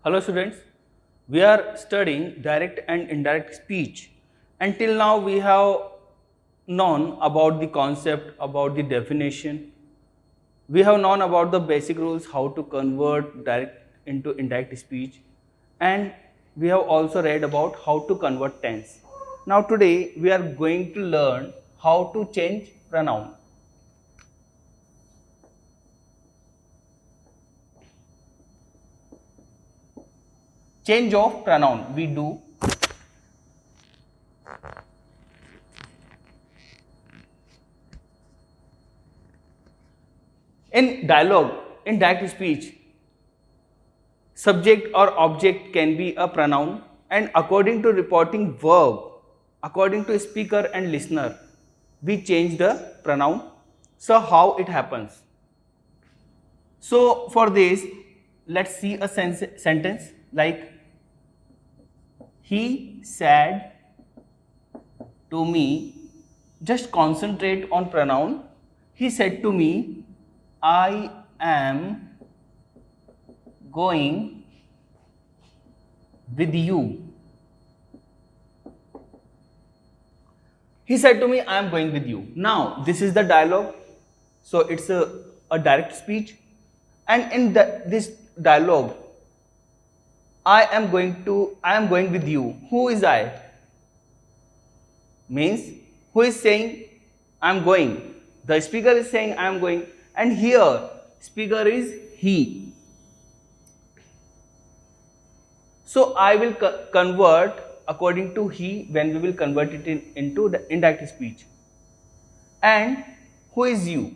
Hello students, we are studying direct and indirect speech. Until now we have known about the concept, about the definition. We have known about the basic rules how to convert direct into indirect speech, and we have also read about how to convert tense. Now today we are going to learn how to change pronoun. Change of pronoun we do in dialogue, in direct speech. Subject or object can be a pronoun, and according to reporting verb, according to speaker and listener, we change the pronoun. So how it happens? So for this, let's see a sentence like, he said to me. Just concentrate on pronoun. He said to me, I am going with you. He said to me, I am going with you. Now, this is the dialogue. So, it's a direct speech. And in this dialogue, I am going with you. Who is I? Means, who is saying, I am going? The speaker is saying, I am going. And here, speaker is he. So I will convert according to he when we will convert it into the indirect speech. And who is you?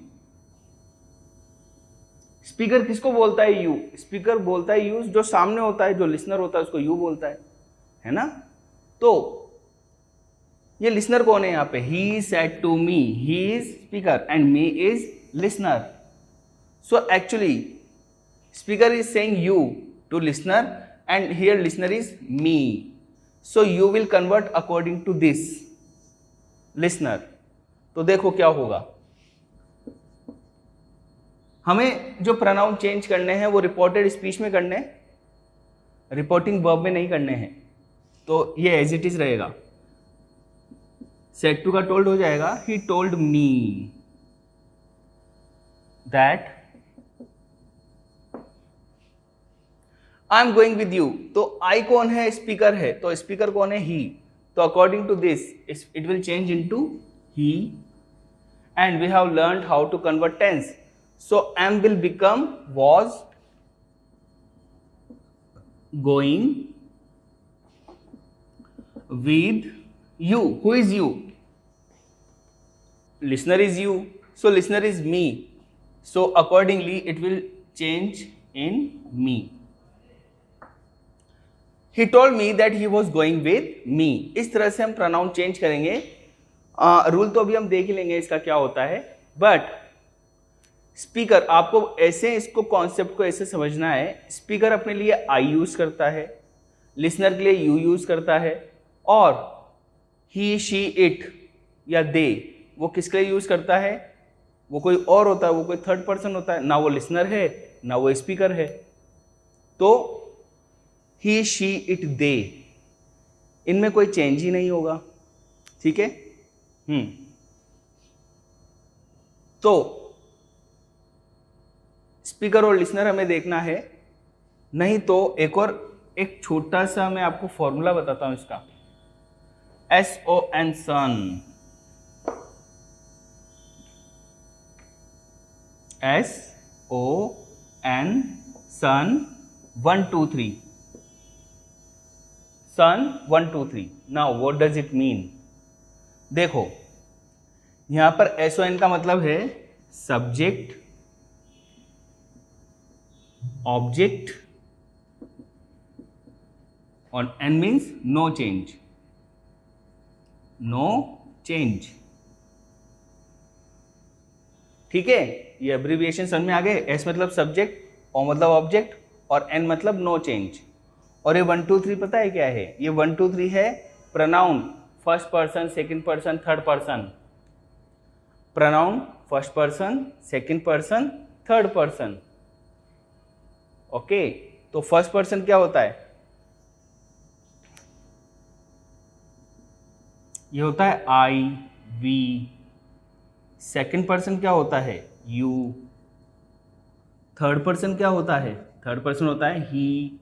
Speaker किसको बोलता है you? Speaker बोलता है you, जो सामने होता है, जो लिसनर होता है उसको यू बोलता है ना? तो ये लिसनर कौन है यहाँ पे? He said to me, he is speaker and me is listener. So actually speaker is saying you to listener and here listener is me. So you will convert according to this listener. तो देखो क्या होगा. हमें जो pronoun change करने हैं वो reported speech में करने हैं, रिपोर्टिंग वर्ब में नहीं करने हैं. तो ये एज इट इज रहेगा. सेड टू का टोल्ड हो जाएगा. He told me that I am going with you. तो आई कौन है? स्पीकर है. तो स्पीकर कौन है? ही. तो according to this it will change into he. And we have learned how to convert tense. So am will become was going with you. Who is you? Listener is you. So listener is me. So accordingly it will change in me. He told me that he was going with me. इस तरह से हम pronoun change करेंगे. Rule तो अभी हम देख ही लेंगे इसका क्या होता है. बट स्पीकर, आपको ऐसे इसको कॉन्सेप्ट को ऐसे समझना है. स्पीकर अपने लिए आई यूज करता है, लिसनर के लिए यू यूज करता है, और ही शी इट या दे वो किसके लिए यूज करता है? वो कोई और होता है, वो कोई थर्ड पर्सन होता है. ना वो लिसनर है ना वो स्पीकर है. तो ही शी इट दे, इनमें कोई चेंज ही नहीं होगा. ठीक है. तो स्पीकर और लिसनर हमें देखना है. नहीं तो एक छोटा सा मैं आपको फॉर्मूला बताता हूं इसका. SON son, SON son 1 2 3. Son 1 2 3. Now what does it mean? देखो यहां पर SON का मतलब है सब्जेक्ट, ऑब्जेक्ट, और N means no change. No change. ठीक है. ये एब्रीविएशन समझ में आ गए. S मतलब सब्जेक्ट, O मतलब ऑब्जेक्ट, और N मतलब नो चेंज. और ये 1 2 3 पता है क्या है? ये 1 2 3 है pronoun first person, second person, third person. Pronoun first person, second person, third person. Okay. तो फर्स्ट पर्सन क्या होता है, ये होता है आई, वी। सेकंड पर्सन क्या होता है, यू। थर्ड पर्सन क्या होता है, थर्ड पर्सन होता है ही,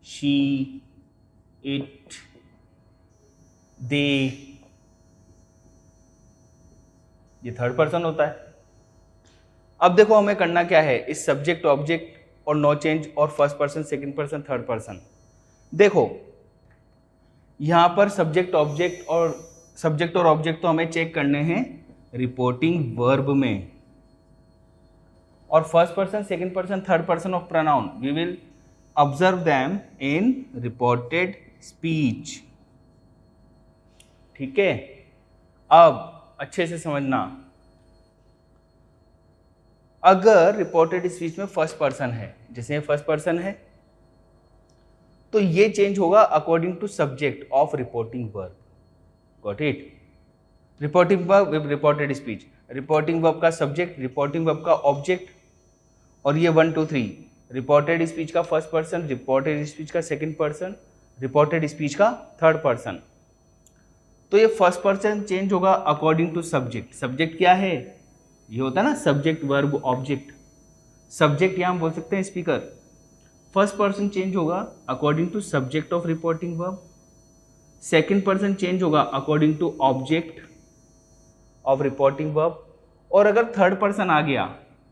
शी, इट, दे। ये थर्ड पर्सन होता है। अब देखो हमें करना क्या है, इस सब्जेक्ट ऑब्जेक्ट और नो चेंज और first person, second person, third person. देखो यहां पर सब्जेक्ट और ऑब्जेक्ट तो हमें चेक करने हैं रिपोर्टिंग वर्ब में, और first person, second person, third person of pronoun we will observe them in reported speech. ठीक है, अब अच्छे से समझना, अगर रिपोर्टेड स्पीच में फर्स्ट पर्सन है, जैसे फर्स्ट पर्सन है, तो ये चेंज होगा according to subject of reporting verb. Got it? Reporting verb with reported speech, reporting verb का सब्जेक्ट, रिपोर्टिंग वर्ब का ऑब्जेक्ट, और ये 1 2 3 रिपोर्टेड स्पीच का फर्स्ट पर्सन, रिपोर्टेड स्पीच का सेकंड पर्सन, रिपोर्टेड स्पीच का थर्ड पर्सन। तो ये first person change होगा अकॉर्डिंग टू सब्जेक्ट। सब्जेक्ट क्या है, ये होता है ना सब्जेक्ट वर्ब ऑब्जेक्ट। सब्जेक्ट यहां हम बोल सकते हैं स्पीकर। फर्स्ट पर्सन चेंज होगा according to subject of reporting verb, second person change होगा according to object of reporting verb, और अगर थर्ड पर्सन आ गया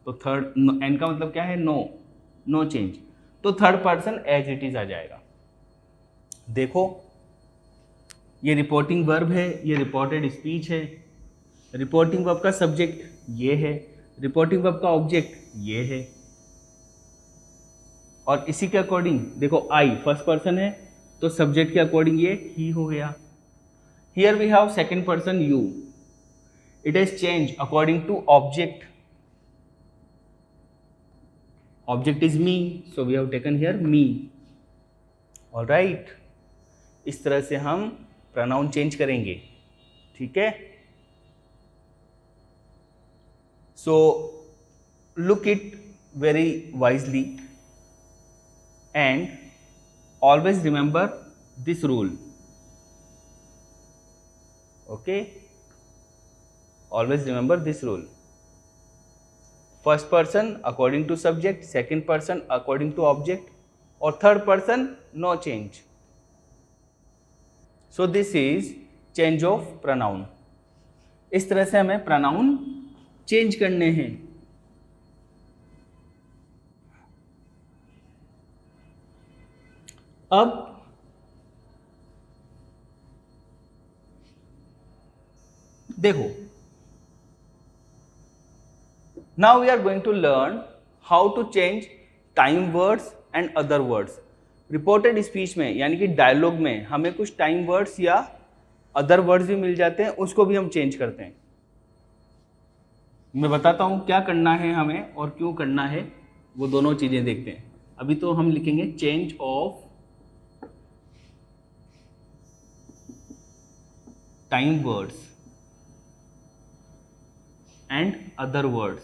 तो थर्ड, एन का मतलब क्या है, नो चेंज, तो third person as it is आ जाएगा। देखो ये रिपोर्टिंग वर्ब है, ये रिपोर्टेड स्पीच है। रिपोर्टिंग वर्ब का सब्जेक्ट ये है, रिपोर्टिंग वर्ब का ऑब्जेक्ट ये है, और इसी के अकॉर्डिंग देखो आई फर्स्ट पर्सन है तो सब्जेक्ट के अकॉर्डिंग ये ही हो गया। Here we have second person you, it is change according to object. Object is me, so we have taken here me. Alright, इस तरह से हम प्रोनाउन चेंज करेंगे। ठीक है, so look it very wisely and always remember this rule. Okay, always remember this rule. First person according to subject, second person according to object, or third person no change. So this is change of pronoun. इस तरह से हमें pronoun change करने हैं। अब देखो, now we are going to learn how to change time words and other words. Reported speech में यानी कि डायलॉग में हमें कुछ टाइम वर्ड्स या अदर वर्ड्स भी मिल जाते हैं, उसको भी हम चेंज करते हैं। मैं बताता हूं क्या करना है हमें और क्यों करना है, वो दोनों चीजें देखते हैं। अभी तो हम लिखेंगे change of time words and other words.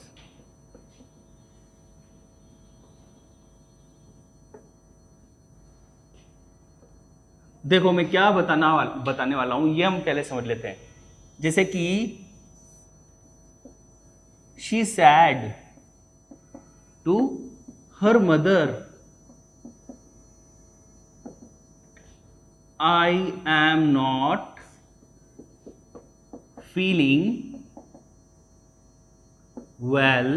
देखो मैं क्या बताने वाला हूं, ये हम पहले समझ लेते हैं। जैसे कि she said to her mother, I am not feeling well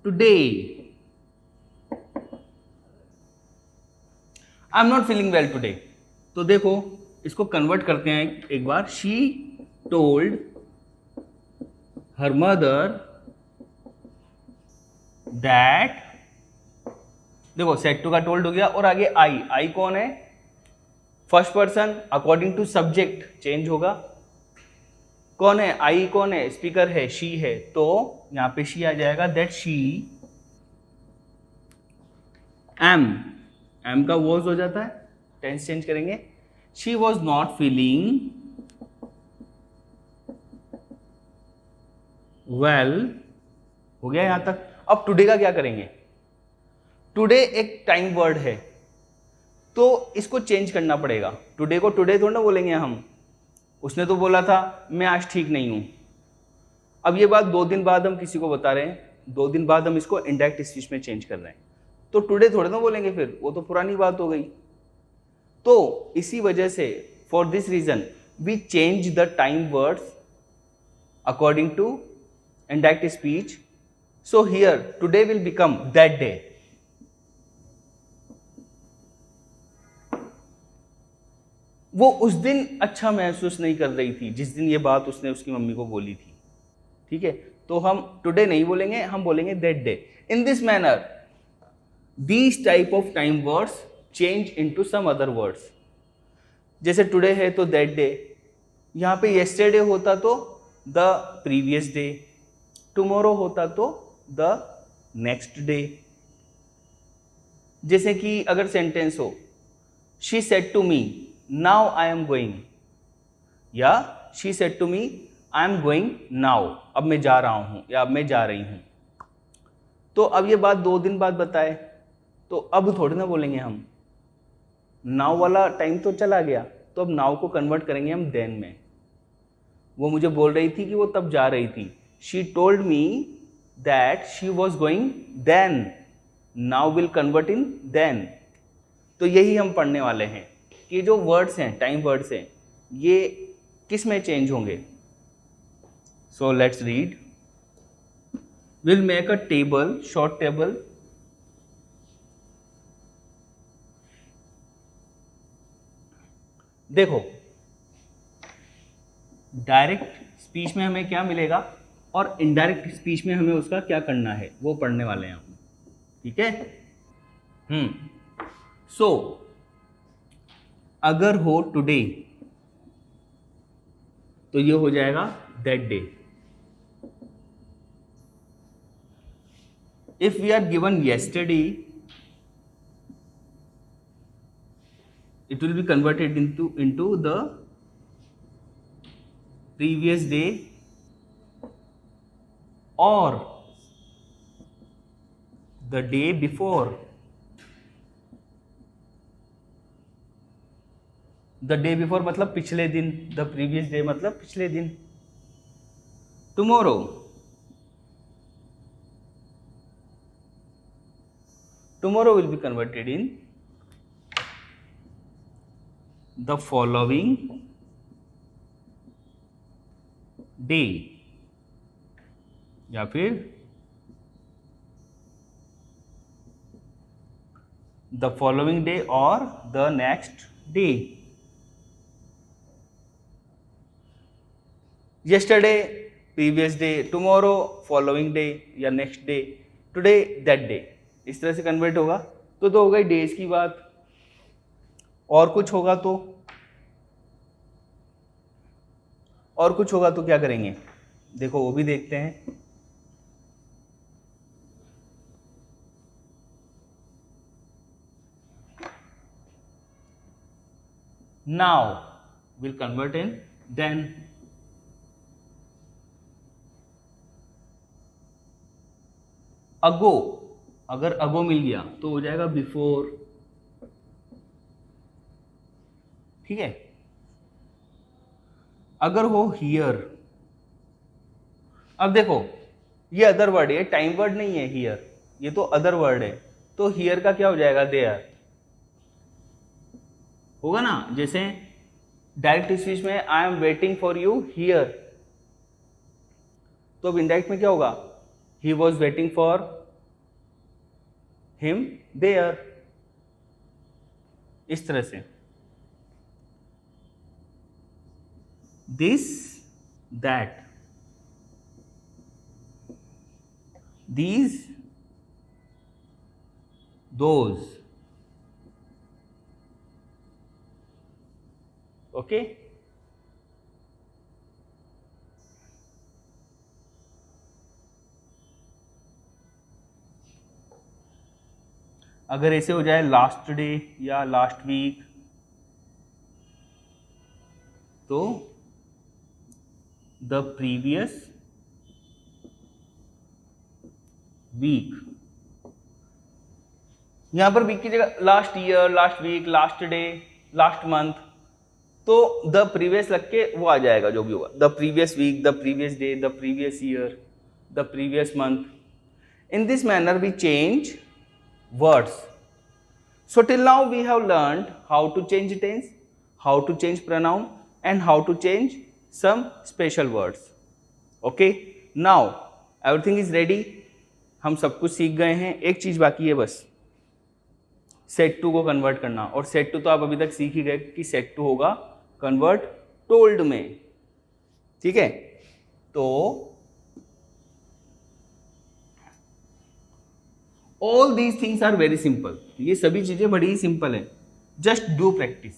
today. I'm not feeling well today. तो देखो इसको कन्वर्ट करते हैं एक बार। She told her mother that, देखो सेट टू का टोल्ड हो गया, और आगे आई कौन है, first person, according to subject change होगा। कौन है, आई कौन है, स्पीकर है, शी है, तो यहां पे शी आ जाएगा। दैट शी, एम का वॉज हो जाता है, टेंस चेंज करेंगे। She was not feeling well, हो गया यहां तक। अब टुडे का क्या करेंगे, टुडे एक टाइम वर्ड है, तो इसको चेंज करना पड़ेगा। टुडे को टुडे थोड़ा ना बोलेंगे हम, उसने तो बोला था मैं आज ठीक नहीं हूं। अब ये बात 2 दिन बाद हम किसी को बता रहे हैं, 2 दिन बाद हम इसको इनडायरेक्ट स्पीच में चेंज कर रहे हैं, तो टुडे थोड़े ना बोलेंगे, फिर वो तो पुरानी बात हो गई। तो इसी वजह से for this reason we change the time words according to indirect speech. So here today will become that day. वो उस दिन अच्छा महसूस नहीं कर रही थी जिस दिन ये बात उसने उसकी मम्मी को बोली थी, ठीक है। तो हम टुडे नहीं बोलेंगे, हम बोलेंगे that day. In this manner these type of time words change into some other words. जैसे टुडे है तो दैट डे, यहां पे येस्टरडे होता तो द प्रीवियस डे, टुमारो होता तो द नेक्स्ट डे। जैसे कि अगर सेंटेंस हो she said to me now I am going, या she said to me I am going now, अब मैं जा रहा हूं या अब मैं जा रही हूं। तो अब ये बात 2 दिन बाद बताए, तो अब थोड़ी ना बोलेंगे हम, नाउ वाला टाइम तो चला गया, तो अब नाउ को कन्वर्ट करेंगे हम देन में। वो मुझे बोल रही थी कि वो तब जा रही थी, she told me that she was going then, now will convert in then. तो यही हम पढ़ने वाले हैं कि जो वर्ड्स हैं, टाइम वर्ड्स हैं, ये किस में चेंज होंगे। So let's read. Will make a table, short table, देखो डायरेक्ट स्पीच में हमें क्या मिलेगा और इनडायरेक्ट स्पीच में हमें उसका क्या करना है वो पढ़ने वाले हैं हम, ठीक है। सो अगर हो टुडे तो ये हो जाएगा that day. If we are given yesterday, it will be converted into the previous day or the day before. The day before मतलब पिछले दिन, द प्रीवियस डे मतलब पिछले दिन। Tomorrow, tomorrow will be converted in the following day, या फिर the following day और the next day. yesterday, previous day, tomorrow, following day या next day, today, that day, इस तरह से कन्वर्ट होगा। तो हो गई डेज की बात। और कुछ होगा तो, और कुछ होगा तो क्या करेंगे, देखो वो भी देखते हैं। Now will convert in then. अगो, अगर अगो मिल गया तो हो जाएगा बिफोर, ठीक है। अगर हो हियर, अब देखो ये अदर वर्ड है, टाइम वर्ड नहीं है हियर, ये तो अदर वर्ड है, तो हियर का क्या हो जाएगा देयर होगा ना। जैसे डायरेक्ट स्पीच में I am waiting for you here, तो अब इनडायरेक्ट में क्या होगा, he was waiting for him there, इस तरह से। This that, these those, okay. अगर ऐसे हो जाए लास्ट डे या लास्ट वीक, तो द प्रीवियस वीक, यहाँ पर वीक की जगह last year, last week, last day, last month, तो द प्रीवियस लग के वो आ जाएगा जो भी होगा, the previous week, the previous day, the previous year, the previous month. In this manner we change words. So till now we have learned how to change tense, how to change pronoun and how to change some special words. Okay, now everything is ready. हम सब कुछ सीख गए हैं, एक चीज बाकी है बस, सेट टू को कन्वर्ट करना. और सेट टू तो आप अभी तक सीख ही गए कि सेट टू होगा कन्वर्ट टोल्ड में. ठीक है, तो all these things are very simple. ये सभी चीजें बड़ी ही सिंपल है. Just do practice,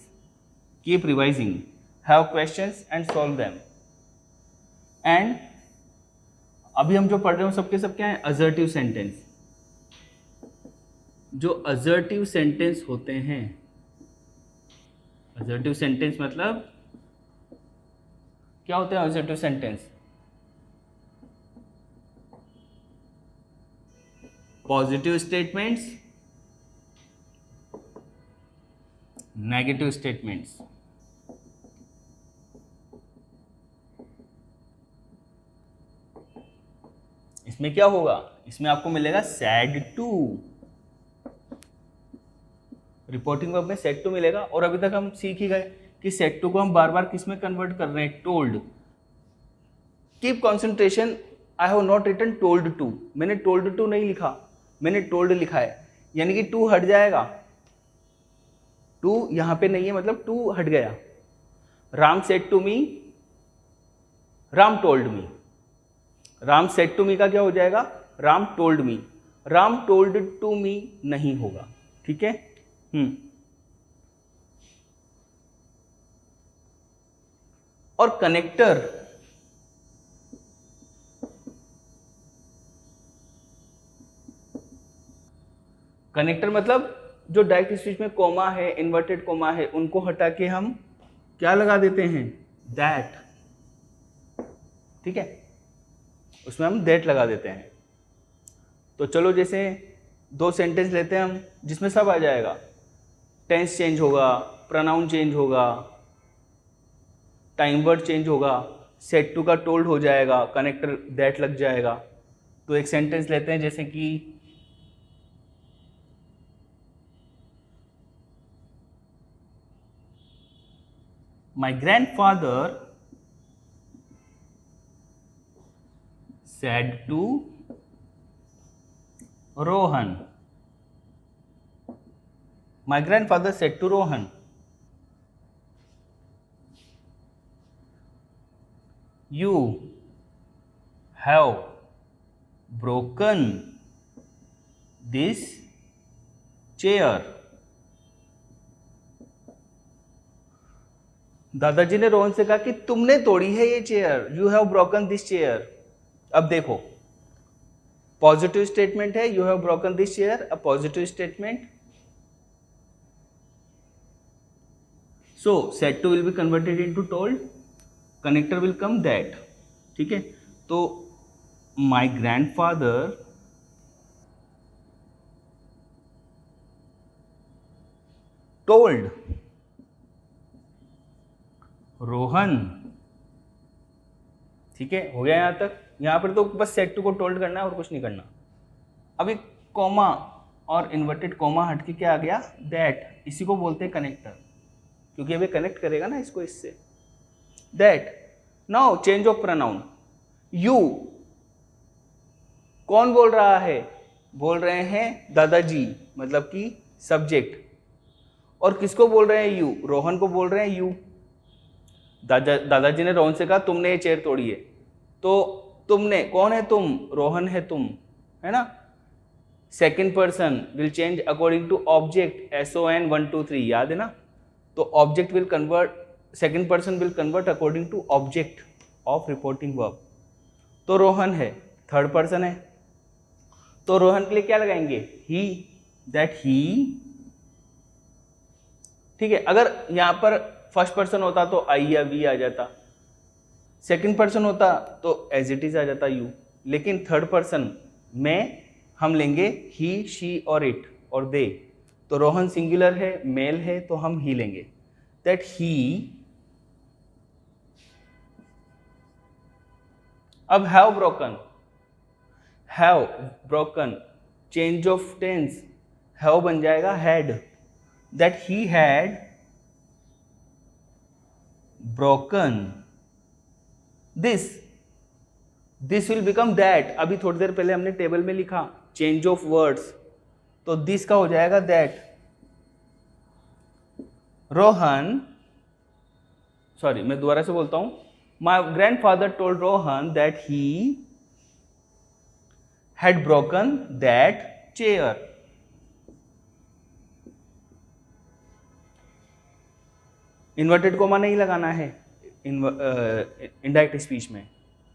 keep revising, have questions and solve them. And अभी हम जो पढ़ रहे हो सबके सब क्या है, असर्टिव सेंटेंस. जो असर्टिव सेंटेंस होते हैं, असर्टिव सेंटेंस मतलब क्या होते हैं assertive sentence? Positive statements, negative statements. इसमें क्या होगा, इसमें आपको मिलेगा सैड टू. रिपोर्टिंग वर्ब में सेड टू मिलेगा. और अभी तक हम सीख ही गए कि सेड टू को हम बार बार किस में कन्वर्ट कर रहे हैं, told. Keep concentration, I have not written told to. मैंने टोल्ड टू नहीं लिखा, मैंने टोल्ड लिखा है, यानी कि टू हट जाएगा. टू यहां पे नहीं है, मतलब टू हट गया. Ram said to me, Ram told me. Ram said to me का क्या हो जाएगा, Ram told me. Ram told to me नहीं होगा. ठीक है. और कनेक्टर, कनेक्टर मतलब जो डायरेक्ट स्पीच में कोमा है, इन्वर्टेड कोमा है, उनको हटा के हम क्या लगा देते हैं, दैट. ठीक है, उसमें हम दैट लगा देते हैं. तो चलो जैसे दो सेंटेंस लेते हैं हम जिसमें सब आ जाएगा. टेंस चेंज होगा, प्रोनाउन चेंज होगा, टाइम वर्ड चेंज होगा, सेड टू का टोल्ड हो जाएगा, कनेक्टर दैट लग जाएगा. तो एक सेंटेंस लेते हैं जैसे कि My grandfather said to Rohan. My grandfather said to Rohan, you have broken this chair. दादाजी ने रोहन से कहा कि तुमने तोड़ी है ये chair. You have broken this chair. अब देखो, पॉजिटिव स्टेटमेंट है, you have broken this chair, a positive statement. So said to will be converted into told, connector will come that. ठीक है, तो माय ग्रैंडफादर टोल्ड रोहन. ठीक है, हो गया यहां तक. यहां पर तो बस सेड टू को टोल्ड करना है और कुछ नहीं करना. अभी कॉमा और इन्वर्टेड कॉमा हटके क्या आ गया, दैट. इसी को बोलते हैं कनेक्टर, क्योंकि अभी कनेक्ट करेगा ना इसको इससे, that. Now change of pronoun. You, कौन बोल रहा है, बोल रहे हैं दादाजी, मतलब कि सब्जेक्ट. और किसको बोल रहे हैं, यू, रोहन को बोल रहे हैं यू. दादाजी ने रोहन से कहा तुमने ये चेयर तोड़ी है. तो तुमने, कौन है तुम, रोहन है तुम, है ना. Second person will change according to object, SON 1 2 3, याद है ना. तो object will convert, second person will convert according to object of reporting verb. तो रोहन है, थर्ड पर्सन है, तो रोहन के लिए क्या लगाएंगे, ही, दैट ही. ठीक है, अगर यहां पर फर्स्ट पर्सन होता तो आई या वी आ जाता, सेकंड पर्सन होता तो एज इट इज आ जाता यू. लेकिन थर्ड पर्सन में हम लेंगे ही, शी और इट, और दे, तो रोहन सिंगुलर है, मेल है, तो हम ही लेंगे। दैट ही, अब have broken, change of tense, have बन जाएगा had, that he had broken this, this will become that. अभी थोड़ी देर पहले हमने टेबल में लिखा चेंज ऑफ वर्ड्स, तो दिस का हो जाएगा दैट। रोहन, सॉरी मैं दोबारा से बोलता हूं, my grandfather told Rohan that he had broken that chair. Inverted comma नहीं लगाना है इनडायरेक्ट स्पीच में,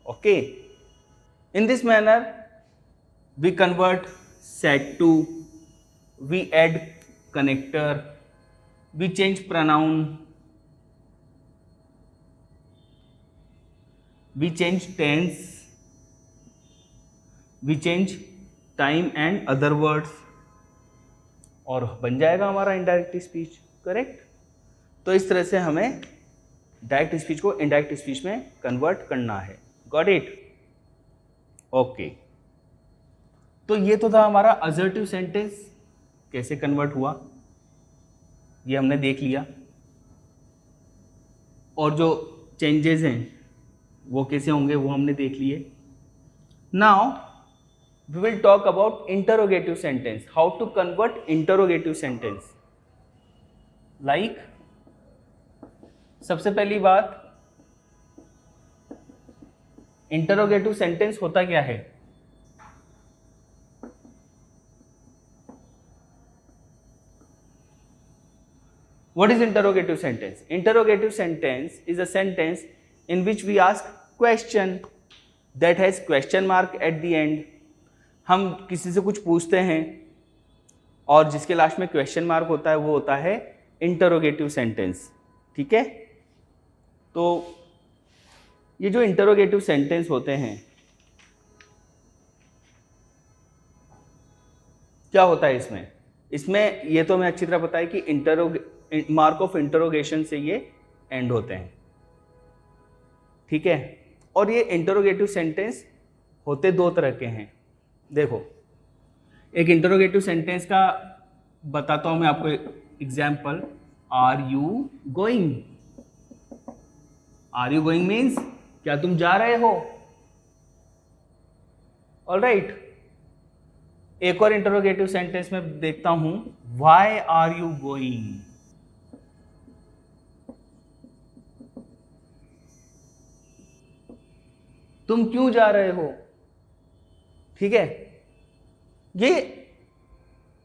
okay. In this manner we convert said to, we add connector, we change pronoun, we change tense, we change time and other words, और बन जाएगा हमारा indirect speech, correct. तो इस तरह से हमें डायरेक्ट स्पीच को इनडायरेक्ट स्पीच में कन्वर्ट करना है। Got it? ओके, तो ये तो था हमारा असर्टिव सेंटेंस कैसे कन्वर्ट हुआ, ये हमने देख लिया, और जो चेंजेस हैं वो कैसे होंगे वो हमने देख लिए। Now we will talk about interrogative sentence, how to convert interrogative sentence. Like सबसे पहली बात, इंटरोगेटिव सेंटेंस होता क्या है? What is interrogative sentence? Interrogative sentence is a sentence in which we ask question that has question mark at the end. हम किसी से कुछ पूछते हैं और जिसके लास्ट में क्वेश्चन मार्क होता है वो होता है इंटरोगेटिव सेंटेंस, ठीक है। तो ये जो इंटरोगेटिव सेंटेंस होते हैं, क्या होता है इसमें ये तो हमें अच्छी तरह पता है कि मार्क ऑफ इंटरोगेशन से ये एंड होते हैं, ठीक है। और ये इंटरोगेटिव सेंटेंस होते दो तरह के हैं। देखो, एक इंटरोगेटिव सेंटेंस का बताता हूं मैं आपको example. Are you going? Are you going means क्या तुम जा रहे हो? ऑलराइट। एक और इंटरोगेटिव सेंटेंस में देखता हूं, व्हाई आर यू गोइंग? तुम क्यों जा रहे हो? ठीक है, ये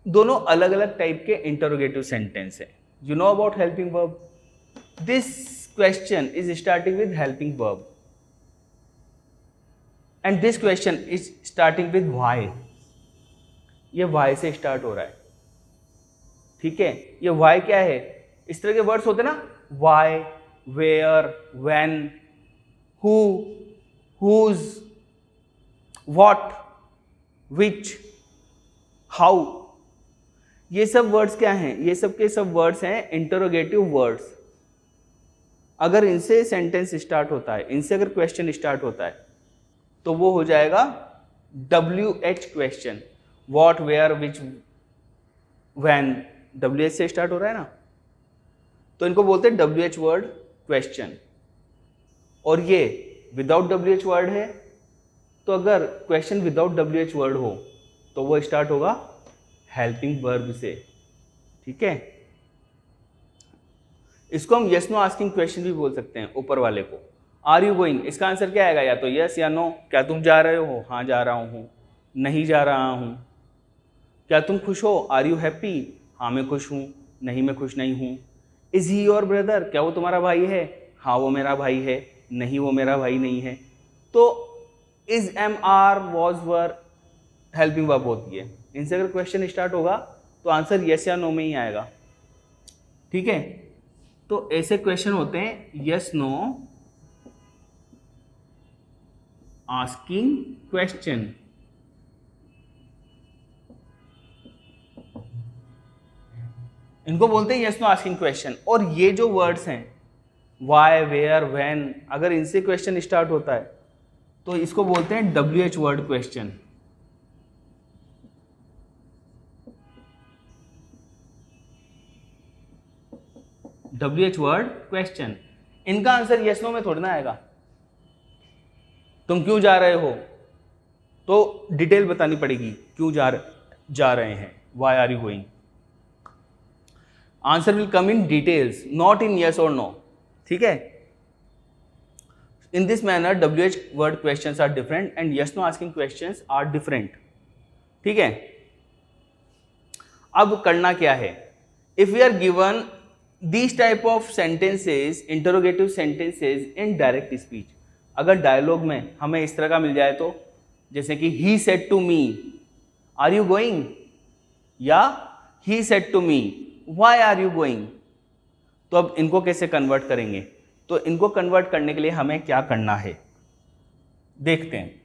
दोनों अलग अलग टाइप के इंटरोगेटिव सेंटेंस है। You know about helping verb? This question is starting with helping verb and this question is starting with why. ये व्हाई से स्टार्ट हो रहा है, ठीक है। ये व्हाई क्या है? इस तरह के वर्ड्स होते हैं ना, why, where, when, who, whose, what, which, how, ये सब वर्ड्स क्या हैं? ये सब के सब वर्ड्स हैं इंटरोगेटिव वर्ड्स। अगर इनसे सेंटेंस स्टार्ट होता है, इनसे अगर क्वेश्चन स्टार्ट होता है, तो वो हो जाएगा WH question. What, where, which, when, WH से स्टार्ट हो रहा है ना, तो इनको बोलते हैं WH वर्ड क्वेश्चन। और ये विदाउट WH वर्ड है, तो अगर क्वेश्चन विदाउट WH वर्ड हो तो वो स्टार्ट होगा हेल्पिंग वर्ब से, ठीक है। इसको हम यस नो आस्किंग क्वेश्चन भी बोल सकते हैं। ऊपर वाले को आर यू गोइंग, इसका आंसर क्या आएगा? या तो यस या नो। क्या तुम जा रहे हो? हाँ जा रहा हूँ, नहीं जा रहा हूँ। क्या तुम खुश हो? Are you happy? हाँ मैं खुश हूँ, नहीं मैं खुश नहीं हूँ। Is he your brother? क्या वो तुम्हारा भाई है? हाँ वो मेरा भाई है, नहीं वो मेरा भाई नहीं है। तो is, am, are, was, were helping verb होती है। इनसे अगर क्वेश्चन स्टार्ट होगा तो आंसर यस या नो में ही आएगा, ठीक है। तो ऐसे क्वेश्चन होते हैं यस नो आस्किंग क्वेश्चन। इनको बोलते हैं यस नो आस्किंग क्वेश्चन। और ये जो वर्ड्स हैं वाई, वेयर, व्हेन, अगर इनसे क्वेश्चन स्टार्ट होता है तो इसको बोलते हैं WH word question. WH word question. इनका आंसर यस नो में थोड़ी ना आएगा। तुम क्यों जा रहे हो तो डिटेल बतानी पड़ेगी, क्यों जा रहे हैं, why are you going. Answer will come in details, not in yes और नो। ठीक है। In this manner WH word questions are different and yes no asking questions are different. ठीक है। अब करना क्या है, if we are given these type of sentences, interrogative sentences in direct speech, अगर डायलॉग में हमें इस तरह का मिल जाए तो, जैसे कि he said to me are you going, या he said to me why are you going, तो अब इनको कैसे कन्वर्ट करेंगे। तो इनको कन्वर्ट करने के लिए हमें क्या करना है देखते हैं।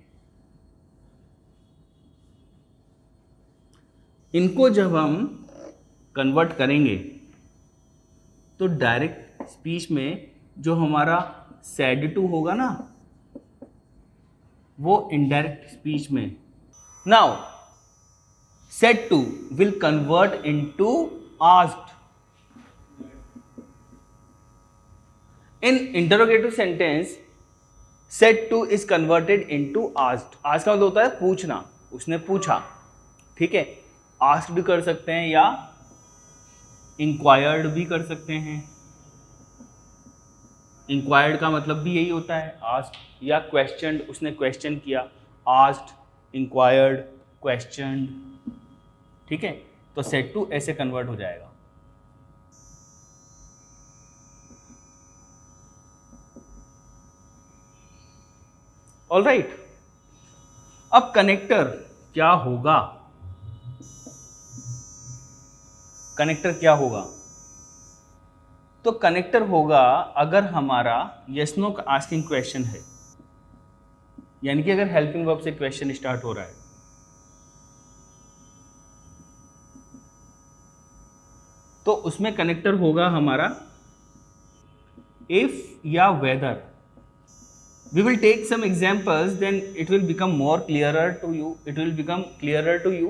इनको जब हम कन्वर्ट करेंगे तो डायरेक्ट स्पीच में जो हमारा सेड टू होगा ना, वो इनडायरेक्ट स्पीच में now said to will convert into asked. In interrogative sentence, said to is converted into asked. asked का मतलब होता है पूछना, उसने पूछा। ठीक है। asked भी कर सकते हैं या inquired भी कर सकते हैं। inquired का मतलब भी यही होता है asked, या questioned, उसने question किया, asked, inquired, questioned। ठीक है। तो said to ऐसे कन्वर्ट हो जाएगा। All right. अब कनेक्टर क्या होगा, कनेक्टर क्या होगा, तो कनेक्टर होगा अगर हमारा यस नो आस्किंग क्वेश्चन है, यानी कि अगर हेल्पिंग वर्ब से क्वेश्चन स्टार्ट हो रहा है तो उसमें कनेक्टर होगा हमारा इफ या weather. We will take some examples, then it will become more clearer to you. It will become clearer to you.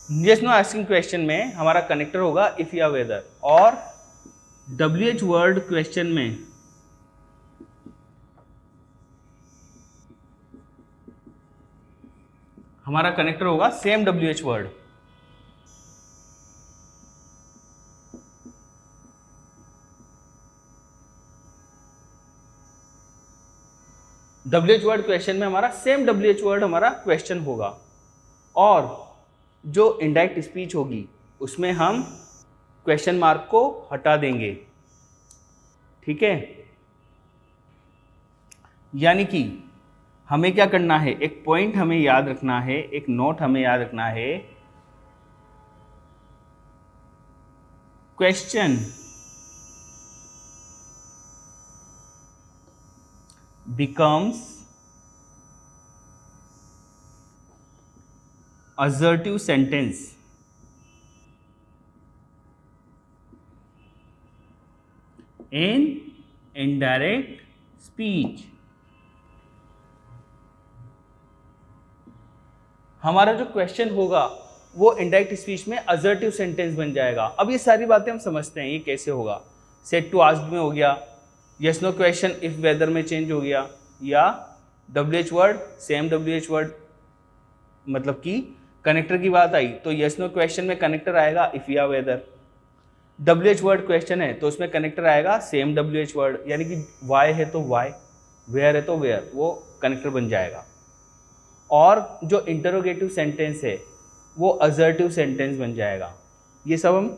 Yes no asking question में हमारा कनेक्टर होगा if या whether, और WH word question में हमारा connector होगा same WH word. WH word question में हमारा सेम WH वर्ड हमारा क्वेश्चन होगा, और जो इनडायरेक्ट स्पीच होगी उसमें हम क्वेश्चन मार्क को हटा देंगे। ठीक है। यानी कि हमें क्या करना है, एक पॉइंट हमें याद रखना है, एक नोट हमें याद रखना है, question becomes assertive sentence in indirect speech। हमारा जो क्वेश्चन होगा वो इनडायरेक्ट स्पीच में असर्टिव सेंटेंस बन जाएगा। अब ये सारी बातें हम समझते हैं ये कैसे होगा। सेड टू आस्क्ड में हो गया, yes no question if whether में चेंज हो गया, या WH word same WH word, मतलब कि कनेक्टर की बात आई तो यस नो क्वेश्चन में कनेक्टर आएगा इफ या वेदर। WH वर्ड क्वेश्चन है तो उसमें कनेक्टर आएगा सेम WH वर्ड, यानी कि वाई है तो वाई, वेयर है तो वेयर, वो कनेक्टर बन जाएगा। और जो इंटरोगेटिव सेंटेंस है वो असर्टिव सेंटेंस बन जाएगा। ये सब हम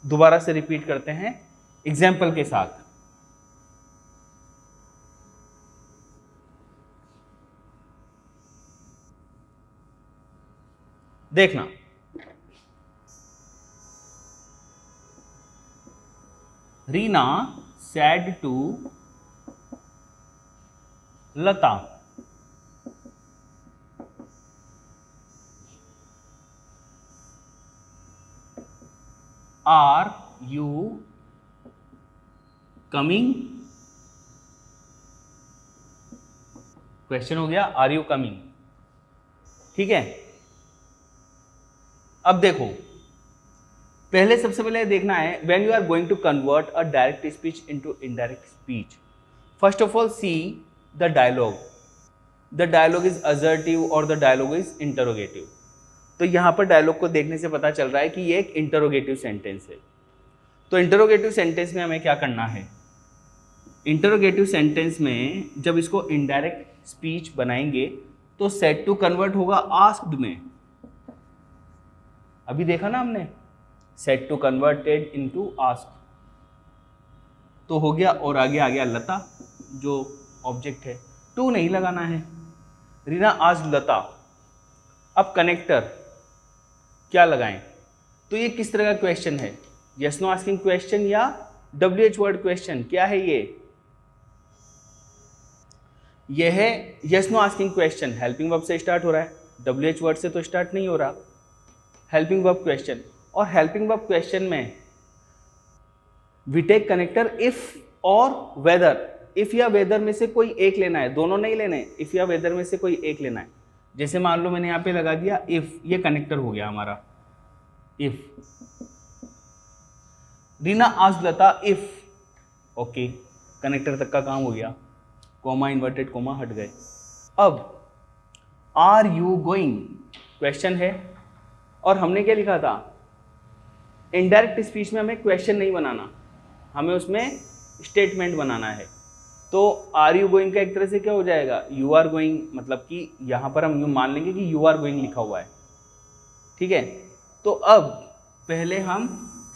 दोबारा से रिपीट करते हैं एग्जाम्पल के साथ। देखना, Reena said to Lata. Are you coming, question हो गया आर यू कमिंग, ठीक है। अब देखो, पहले सबसे पहले देखना है when you are going to convert a direct speech into indirect speech, first of all see the dialogue, the dialogue is assertive और द डायलॉग इज इंटरोगेटिव। तो यहां पर डायलॉग को देखने से पता चल रहा है कि ये एक इंटरोगेटिव सेंटेंस है। तो इंटरोगेटिव सेंटेंस में हमें क्या करना है, इंटरोगेटिव सेंटेंस में जब इसको इनडायरेक्ट स्पीच बनाएंगे तो सेट टू कन्वर्ट होगा आस्क्ड में, अभी देखा ना हमने, said to converted into asked, तो हो गया। और आगे आ गया लता जो ऑब्जेक्ट है, टू नहीं लगाना है, रीना आज लता। अब कनेक्टर क्या लगाएं, तो ये किस तरह का क्वेश्चन है, यस नो आस्किंग क्वेश्चन या WH वर्ड क्वेश्चन, क्या है ये है yes no asking question, helping verb से स्टार्ट हो रहा है, WH वर्ड से तो स्टार्ट नहीं हो रहा, हेल्पिंग वर्ब क्वेश्चन। और हेल्पिंग वर्ब क्वेश्चन में वी टेक कनेक्टर इफ और वेदर, इफ या वेदर में से कोई एक लेना है, दोनों नहीं लेने, इफ या वेदर में से कोई एक लेना है। जैसे मान लो मैंने यहाँ पे लगा दिया इफ, ये कनेक्टर हो गया हमारा इफ, रीना आज लता इफ, ओके कनेक्टर तक का काम हो गया, कोमा इन्वर्टेड कोमा हट गए। अब आर यू गोइंग क्वेश्चन है और हमने क्या लिखा था, इनडायरेक्ट स्पीच में हमें क्वेश्चन नहीं बनाना, हमें उसमें स्टेटमेंट बनाना है। तो आर यू गोइंग का एक तरह से क्या हो जाएगा, यू आर गोइंग, मतलब कि यहाँ पर हम यूँ मान लेंगे कि यू आर गोइंग लिखा हुआ है, ठीक है। तो अब पहले हम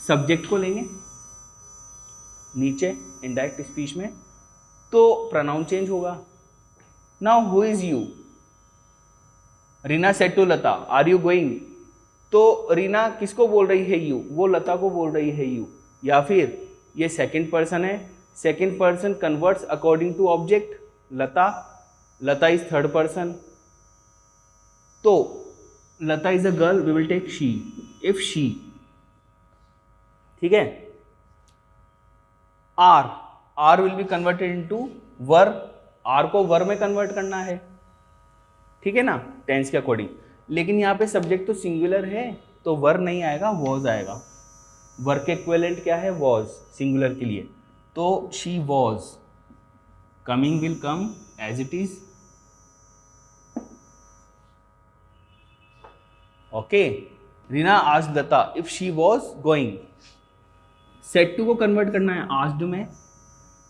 सब्जेक्ट को लेंगे नीचे इनडायरेक्ट स्पीच में, तो प्रोनाउन चेंज होगा। Now who is you, Reena said to Lata are you going, तो रीना किसको बोल रही है यू, वो लता को बोल रही है यू, या फिर ये सेकंड पर्सन है, second person converts according to object Lata, Lata is third person, तो Lata is a girl, we will take she, if she, ठीक है। Are will be converted into were, are को वर में कन्वर्ट करना है, ठीक है ना, टेंस के अकॉर्डिंग। लेकिन यहाँ पे सब्जेक्ट तो सिंगुलर है तो वर नहीं आएगा, वॉज आएगा। वर के इक्विवेलेंट क्या है, वॉज, सिंगुलर के लिए, तो she was, coming will come as it is, okay. Reena आज Lata if she was going, said to को कन्वर्ट करना है आस्क्ड में,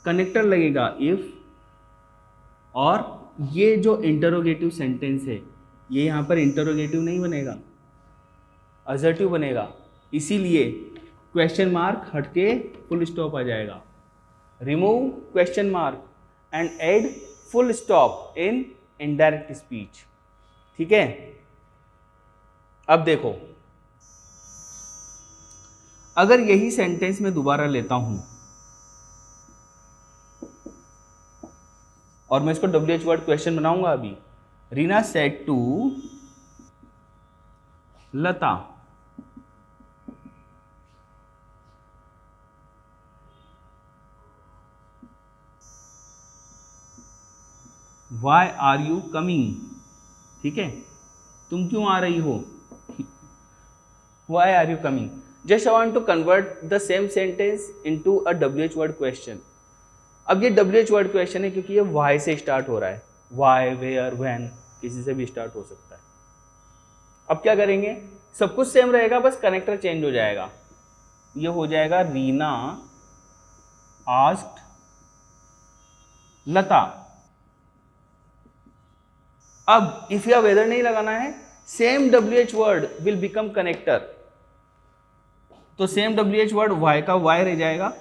कनेक्टर लगेगा इफ, और ये जो इंटरोगेटिव सेंटेंस है ये यहाँ पर इंटरोगेटिव नहीं बनेगा, असर्टिव बनेगा, इसीलिए क्वेश्चन मार्क हटके फुल स्टॉप आ जाएगा। Remove question mark and add full stop in indirect speech, ठीक है। अब देखो, अगर यही सेंटेंस मैं दोबारा लेता हूं और मैं इसको WH वर्ड क्वेश्चन बनाऊंगा अभी, Reena said to Lata why are you coming, ठीक है, तुम क्यों आ रही हो, why are you coming. Just I want to convert the same sentence into a WH word question. अब ये WH वर्ड क्वेश्चन है क्योंकि ये वाई से स्टार्ट हो रहा है, वाई, वेयर, व्हेन, किसी से भी स्टार्ट हो सकता है। अब क्या करेंगे, सब कुछ सेम रहेगा, बस कनेक्टर चेंज हो जाएगा, ये हो जाएगा रीना आस्क्ड लता। अब इफ या वेदर नहीं लगाना है, same WH word will become connector, तो सेम WH वर्ड वाई का वाई रह जाएगा,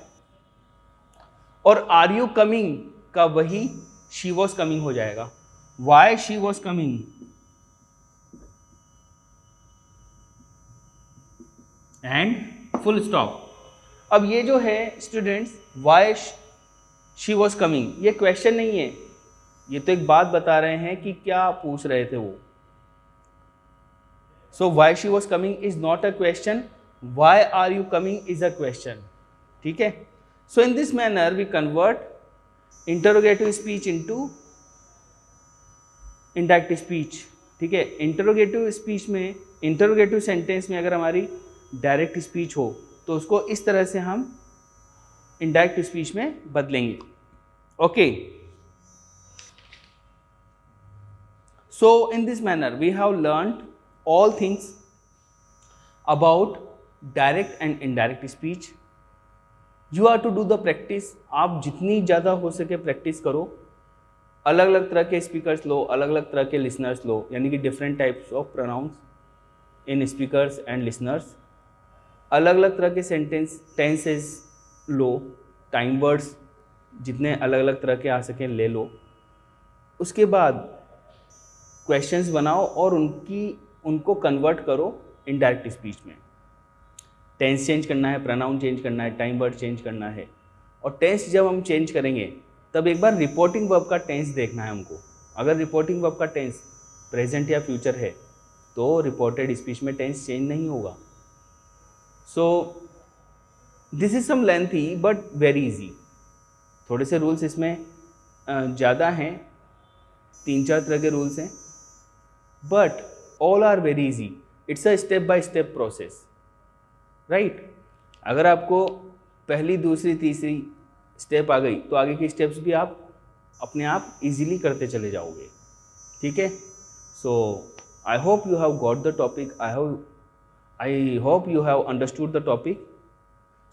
और आर यू कमिंग का वही शी वॉज कमिंग हो जाएगा, Y she was coming, and full stop. अब ये जो है students, Y she was coming, ये क्वेश्चन नहीं है, ये तो एक बात बता रहे हैं कि क्या पूछ रहे थे वो। So why she was coming is not a question, why are you coming is a question, ठीक है। So in this manner we convert interrogative speech into indirect speech, ठीक है। इंटरोगेटिव स्पीच में, इंटरोगेटिव सेंटेंस में अगर हमारी direct speech हो तो उसको इस तरह से हम इंडायरेक्ट स्पीच में बदलेंगे, okay. So in this manner we have learned all things about direct and indirect speech. You are to do the practice, आप जितनी ज़्यादा हो सके प्रैक्टिस करो, अलग अलग तरह के स्पीकर्स लो, अलग अलग तरह के लिसनर्स लो, यानी कि different types of pronouns in speakers and listeners, अलग अलग तरह के सेंटेंस टेंसेस लो, टाइम वर्ड्स जितने अलग अलग तरह के आ सकें ले लो। उसके बाद क्वेश्चंस बनाओ और उनको कन्वर्ट करो इनडायरेक्ट स्पीच में। टेंस चेंज करना है, प्रोनाउन चेंज करना है, टाइम वर्ड चेंज करना है। और टेंस जब हम चेंज करेंगे तब एक बार रिपोर्टिंग वर्ब का टेंस देखना है हमको। अगर रिपोर्टिंग वर्ब का टेंस प्रेजेंट या फ्यूचर है तो रिपोर्टेड स्पीच में टेंस चेंज नहीं होगा। So this is some lengthy but very easy. थोड़े से रूल्स इसमें ज़्यादा हैं, 3-4 तरह के रूल्स हैं, but all are very easy. It's a step by step process, right. अगर आपको पहली, दूसरी, तीसरी स्टेप आ गई तो आगे की स्टेप्स भी आप अपने आप इजीली करते चले जाओगे, ठीक है। So I hope you have got the topic, I hope you have understood the topic.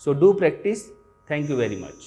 So do practice. Thank you very much.